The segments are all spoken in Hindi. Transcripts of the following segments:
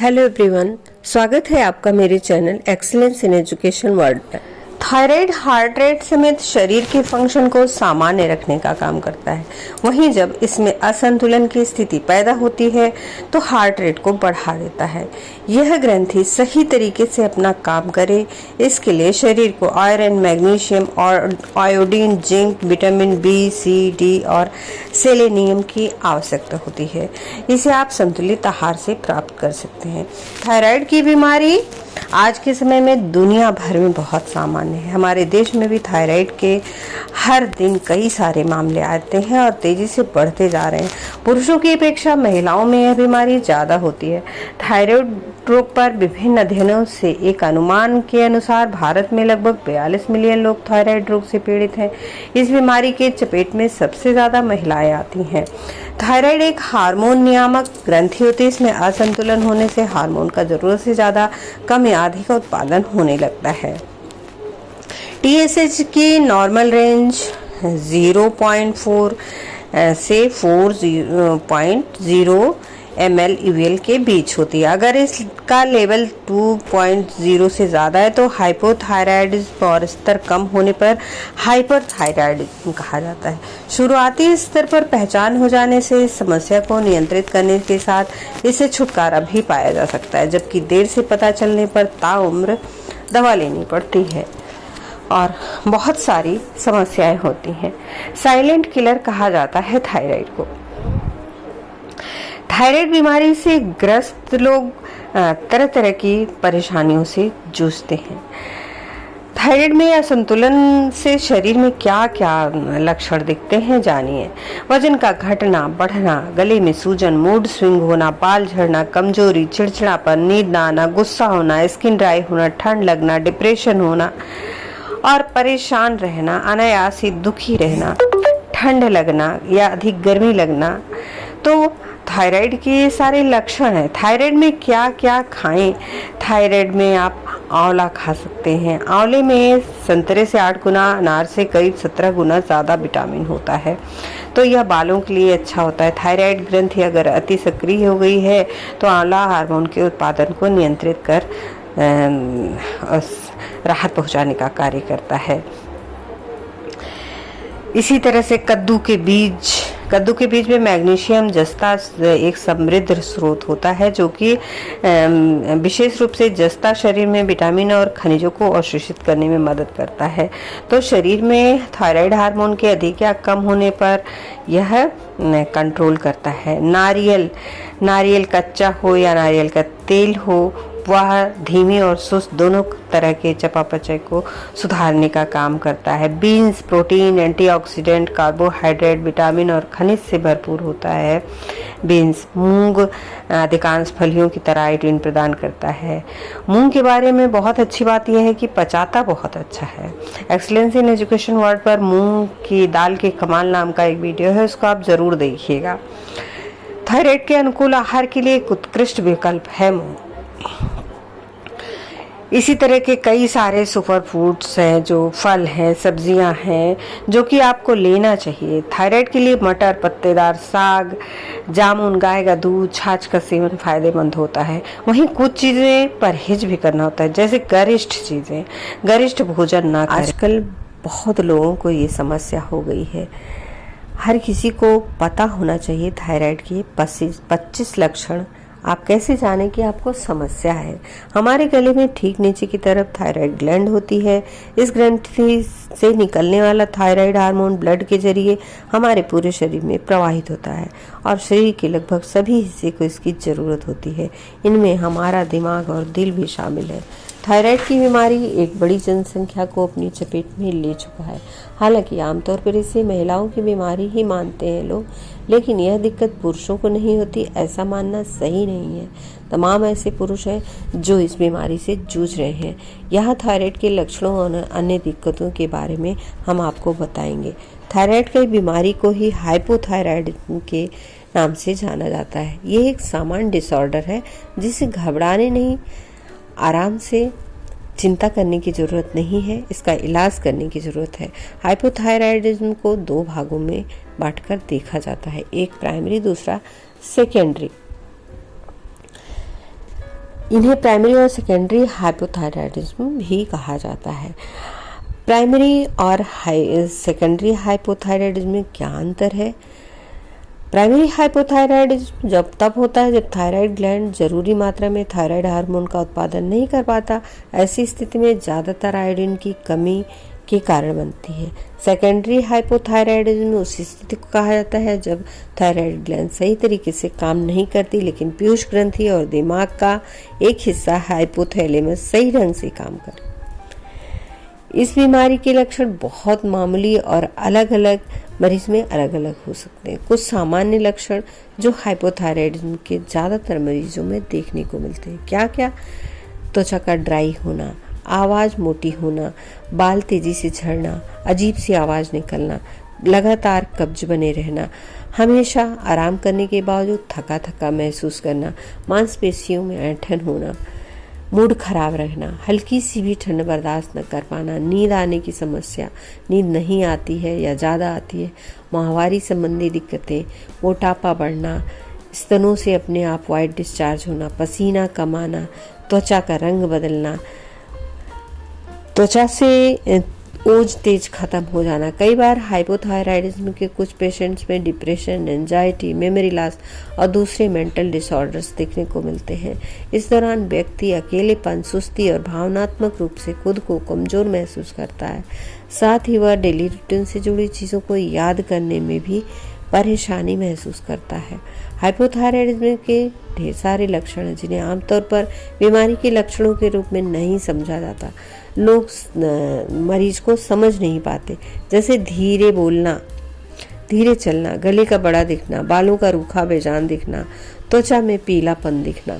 हेलो एवरीवन, स्वागत है आपका मेरे channel excellence in education world में। थायराइड हार्ट रेट समेत शरीर के फंक्शन को सामान्य रखने का काम करता है। वहीं जब इसमें असंतुलन की स्थिति पैदा होती है तो हार्ट रेट को बढ़ा देता है। यह ग्रंथि सही तरीके से अपना काम करे, इसके लिए शरीर को आयरन, मैग्नीशियम और आयोडीन, जिंक, विटामिन बी, सी, डी और सेलेनियम की आवश्यकता होती है। इसे आप संतुलित आहार से प्राप्त कर सकते हैं। थायराइड की बीमारी आज के समय में दुनिया भर में बहुत सामान्य है। हमारे देश में भी थायराइड के हर दिन कई सारे मामले आते हैं और तेजी से बढ़ते जा रहे हैं। पुरुषों की अपेक्षा महिलाओं में यह बीमारी ज़्यादा होती है। थायराइड रोग पर विभिन्न अध्ययनों से एक अनुमान के अनुसार भारत में लगभग 42 मिलियन लोग थायराइड रोग से पीड़ित हैं। इस बीमारी के चपेट में सबसे ज़्यादा महिलाएं आती हैं। थायराइड एक हार्मोन नियामक ग्रंथि होती है। इसमें असंतुलन होने से हार्मोन का जरूरत से ज़्यादा कम या अधिक का उत्पादन होने लगता है। TSH की नॉर्मल रेंज 0.4 से 4.0 ml/UL के बीच होती है। अगर इसका लेवल 2.0 से ज़्यादा है तो हाइपोथायरायडिज्म और स्तर कम होने पर हाइपरथायरायडिज्म कहा जाता है। शुरुआती स्तर पर पहचान हो जाने से इस समस्या को नियंत्रित करने के साथ इससे छुटकारा भी पाया जा सकता है, जबकि देर से पता चलने पर ताउम्र दवा लेनी पड़ती है और बहुत सारी समस्याएं होती हैं। साइलेंट किलर कहा जाता है थायराइड को। थायराइड बीमारी से ग्रस्त लोग तरह तरह की परेशानियों से जूझते हैं। थायराइड में असंतुलन से शरीर में क्या क्या लक्षण दिखते हैं, जानिए। वजन का घटना, बढ़ना, गले में सूजन, मूड स्विंग होना, बाल झड़ना, कमजोरी, चिड़चिड़ापन, नींद न आना, गुस्सा होना, स्किन ड्राई होना, ठंड लगना, डिप्रेशन होना और परेशान रहना, अनायास ही दुखी रहना, ठंड लगना या अधिक गर्मी लगना, तो थायराइड के ये सारे लक्षण हैं। थायराइड में क्या क्या खाएं? थायराइड में आप आंवला खा सकते हैं। आंवले में संतरे से 8 गुना, अनार से करीब 17 गुना ज़्यादा विटामिन होता है, तो यह बालों के लिए अच्छा होता है। थायराइड ग्रंथि अगर अति सक्रिय हो गई है तो आंवला हार्मोन के उत्पादन को नियंत्रित कर राहत पहुंचाने का कार्य करता है। इसी तरह से कद्दू के बीज में मैग्नीशियम जस्ता एक समृद्ध स्रोत होता है, जो कि विशेष रूप से जस्ता शरीर में विटामिन और खनिजों को अवशोषित करने में मदद करता है। तो शरीर में थायराइड हार्मोन के अधिक या कम होने पर यह कंट्रोल करता है। नारियल कच्चा हो या नारियल का तेल हो, वह धीमी और सुस्त दोनों तरह के चयापचय को सुधारने का काम करता है। Beans protein, antioxidant, carbohydrate, vitamin और खनिज से भरपूर होता है। बीन्स, मूंग अधिकांश फलियों की तरह आयोडीन प्रदान करता है। मूंग के बारे में बहुत अच्छी बात यह है कि पचाता बहुत अच्छा है। एक्सीलेंस इन एजुकेशन वर्ल्ड पर मूंग की दाल के कमाल नाम का एक वीडियो है, उसको आप जरूर देखिएगा। थायराइड के अनुकूल आहार के लिए एक उत्कृष्ट विकल्प है मूंग। इसी तरह के कई सारे सुपर फूड्स हैं, जो फल हैं, सब्जियां हैं, जो कि आपको लेना चाहिए। थायराइड के लिए मटर, पत्तेदार साग, जामुन, गाय का दूध, छाछ का सेवन फायदेमंद होता है। वहीं कुछ चीज़ें परहेज भी करना होता है, जैसे गरिष्ठ भोजन ना करें। आजकल बहुत लोगों को ये समस्या हो गई है। हर किसी को पता होना चाहिए थायराइड के 25 लक्षण। आप कैसे जानें कि आपको समस्या है? हमारे गले में ठीक नीचे की तरफ थायराइड ग्लैंड होती है। इस ग्रंथि से निकलने वाला थायराइड हार्मोन ब्लड के जरिए हमारे पूरे शरीर में प्रवाहित होता है और शरीर के लगभग सभी हिस्से को इसकी ज़रूरत होती है। इनमें हमारा दिमाग और दिल भी शामिल है। थायराइड की बीमारी एक बड़ी जनसंख्या को अपनी चपेट में ले चुका है। हालांकि आमतौर पर इसे महिलाओं की बीमारी ही मानते हैं लोग, लेकिन यह दिक्कत पुरुषों को नहीं होती, ऐसा मानना सही नहीं है। तमाम ऐसे पुरुष हैं जो इस बीमारी से जूझ रहे हैं। यहाँ थायराइड के लक्षणों और अन्य दिक्कतों के बारे में हम आपको बताएंगे। थायराइड की बीमारी को ही हाइपोथायरायडिज्म के नाम से जाना जाता है। ये एक सामान्य डिसऑर्डर है जिसे घबराने नहीं, आराम से चिंता करने की ज़रूरत नहीं है, इसका इलाज करने की ज़रूरत है। हाइपोथायरायडिज्म को 2 भागों में बांटकर देखा जाता है, एक प्राइमरी, दूसरा सेकेंडरी। इन्हें प्राइमरी और सेकेंडरी हाइपोथायराइडिज्म भी कहा जाता है। प्राइमरी और सेकेंडरी हाइपोथायराइडिज्म में क्या अंतर है? प्राइमरी हाइपोथायराइडिज्म जब तब होता है जब थायराइड ग्लैंड जरूरी मात्रा में थायराइड हार्मोन का उत्पादन नहीं कर पाता। ऐसी स्थिति में ज़्यादातर आयोडीन की कमी के कारण बनती है। सेकेंडरी हाइपोथायराइडिज्म उस स्थिति को कहा जाता है जब थायराइड ग्लैंड सही तरीके से काम नहीं करती, लेकिन पीयूष ग्रंथि और दिमाग का एक हिस्सा हाइपोथैलेमस सही ढंग से काम करे। इस बीमारी के लक्षण बहुत मामूली और अलग अलग मरीज में अलग अलग हो सकते हैं। कुछ सामान्य लक्षण जो हाइपोथायराइडिज्म के ज़्यादातर मरीजों में देखने को मिलते हैं। क्या क्या? त्वचा का ड्राई होना, आवाज़ मोटी होना, बाल तेजी से झड़ना, अजीब सी आवाज़ निकलना, लगातार कब्ज बने रहना, हमेशा आराम करने के बावजूद थका थका महसूस करना, मांसपेशियों में ऐंठन होना, मूड खराब रहना, हल्की सी भी ठंड बर्दाश्त न कर पाना, नींद आने की समस्या, नींद नहीं आती है या ज़्यादा आती है, माहवारी संबंधी दिक्कतें, मोटापा बढ़ना, स्तनों से अपने आप वाइट डिस्चार्ज होना, पसीना कम आना, त्वचा का रंग बदलना, त्वचा से ओज तेज खत्म हो जाना। कई बार हाइपोथायराइडिज्म के कुछ पेशेंट्स में डिप्रेशन, एंजाइटी, मेमोरी लॉस और दूसरे मेंटल डिसऑर्डर्स देखने को मिलते हैं। इस दौरान व्यक्ति अकेलेपन, सुस्ती और भावनात्मक रूप से खुद को कमजोर महसूस करता है। साथ ही वह डेली रूटीन से जुड़ी चीज़ों को याद करने में भी परेशानी महसूस करता है। हाइपोथायराइडिज्म के ढेर सारे लक्षण हैं जिन्हें आमतौर पर बीमारी के लक्षणों के रूप में नहीं समझा जाता। लोग मरीज को समझ नहीं पाते, जैसे धीरे बोलना, धीरे चलना, गले का बड़ा दिखना, बालों का रूखा बेजान दिखना, त्वचा में पीलापन दिखना,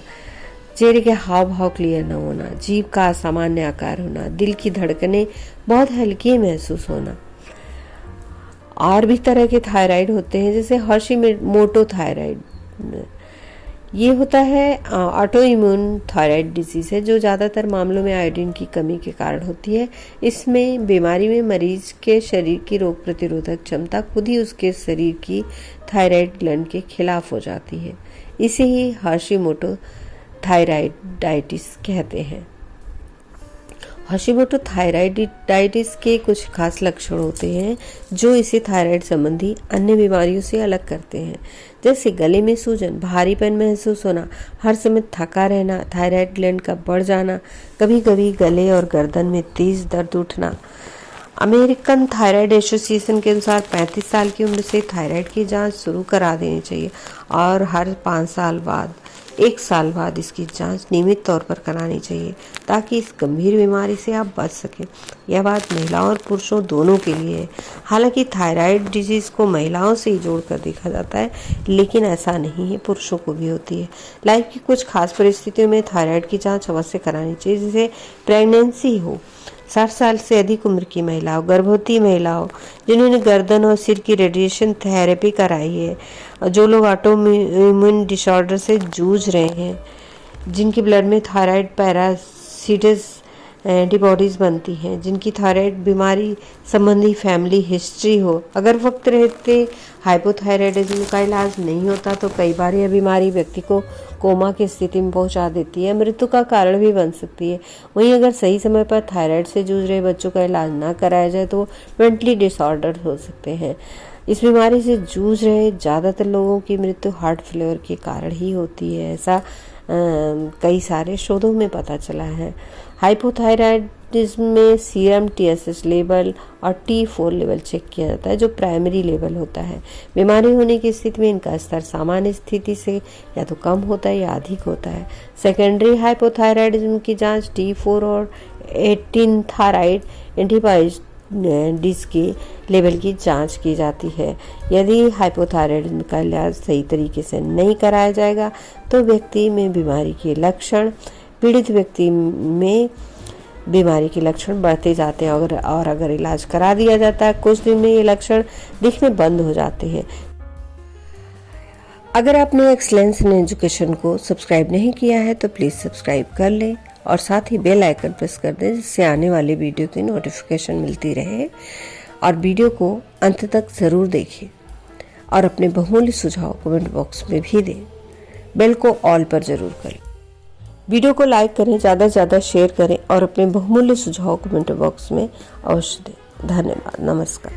चेहरे के हाव भाव क्लियर न होना, जीभ का असामान्य आकार होना, दिल की धड़कनें बहुत हल्की महसूस होना। और भी तरह के थायराइड होते हैं जैसे हाशिमोटो थायराइड। ये होता है ऑटो इम्यून थायराइड डिजीज है जो ज़्यादातर मामलों में आयोडीन की कमी के कारण होती है। इसमें बीमारी में मरीज के शरीर की रोग प्रतिरोधक क्षमता खुद ही उसके शरीर की थायराइड ग्लैंड के खिलाफ हो जाती है। इसे ही हाशिमोटो थायराइडाइटिस कहते हैं। हाशिमोटो थायराइडाइटिस के कुछ खास लक्षण होते हैं जो इसे थायराइड संबंधी अन्य बीमारियों से अलग करते हैं, जैसे गले में सूजन, भारीपन महसूस होना, हर समय थका रहना, थायराइड ग्लैंड का बढ़ जाना, कभी कभी गले और गर्दन में तेज दर्द उठना। अमेरिकन थायराइड एसोसिएशन के अनुसार 35 साल की उम्र से थायराइड की जांच शुरू करा देनी चाहिए और हर 5 साल बाद 1 साल बाद इसकी जांच नियमित तौर पर करानी चाहिए ताकि इस गंभीर बीमारी से आप बच सकें। यह बात महिलाओं और पुरुषों दोनों के लिए है। हालांकि थायराइड डिजीज को महिलाओं से ही जोड़कर देखा जाता है, लेकिन ऐसा नहीं है, पुरुषों को भी होती है। लाइफ की कुछ खास परिस्थितियों में थायराइड की जांच अवश्य करानी चाहिए, जैसे प्रेगनेंसी हो, 60 साल से अधिक उम्र की महिलाओं, गर्भवती महिलाओं जिन्होंने गर्दन और सिर की रेडिएशन थेरेपी कराई है, जो लोग ऑटोइम्यून डिसऑर्डर से जूझ रहे हैं, जिनके ब्लड में थायराइड पैरासिटिस एंटीबॉडीज बनती हैं, जिनकी थायराइड बीमारी संबंधी फैमिली हिस्ट्री हो। अगर वक्त रहते हाइपोथायराइडिज्म का इलाज नहीं होता तो कई बार यह बीमारी व्यक्ति को कोमा की स्थिति में पहुंचा देती है, मृत्यु का कारण भी बन सकती है। वहीं अगर सही समय पर थायराइड से जूझ रहे बच्चों का इलाज ना कराया जाए तो मेंटली डिसऑर्डर हो सकते हैं। इस बीमारी से जूझ रहे ज़्यादातर लोगों की मृत्यु हार्ट फेलियर के कारण ही होती है, ऐसा कई सारे शोधों में पता चला है। हाइपोथायराइडिज्म में सीरम TSH लेवल और T4 लेवल चेक किया जाता है, जो प्राइमरी लेवल होता है। बीमारी होने की स्थिति में इनका स्तर सामान्य स्थिति से या तो कम होता है या अधिक होता है। सेकेंडरी हाइपोथायराइडिज्म की जांच T4 और 18 थायराइड एंटीबॉडीज के लेवल की जांच की जाती है। यदि हाइपोथायराइडिज्म का इलाज सही तरीके से नहीं कराया जाएगा तो व्यक्ति में बीमारी के लक्षण, पीड़ित व्यक्ति में बीमारी के लक्षण बढ़ते जाते हैं और अगर इलाज करा दिया जाता है कुछ दिन में ये लक्षण दिखने बंद हो जाते हैं। अगर आपने एक्सीलेंस इन एजुकेशन को सब्सक्राइब नहीं किया है तो प्लीज़ सब्सक्राइब कर लें और साथ ही बेल आइकन प्रेस कर दें, जिससे आने वाले वीडियो की नोटिफिकेशन मिलती रहे। और वीडियो को अंत तक ज़रूर देखें और अपने बहुमूल्य सुझाव कमेंट बॉक्स में भी दें। बेल को ऑल पर ज़रूर करें। वीडियो को लाइक करें, ज़्यादा से ज़्यादा शेयर करें और अपने बहुमूल्य सुझाव कमेंट बॉक्स में अवश्य दें। धन्यवाद। नमस्कार।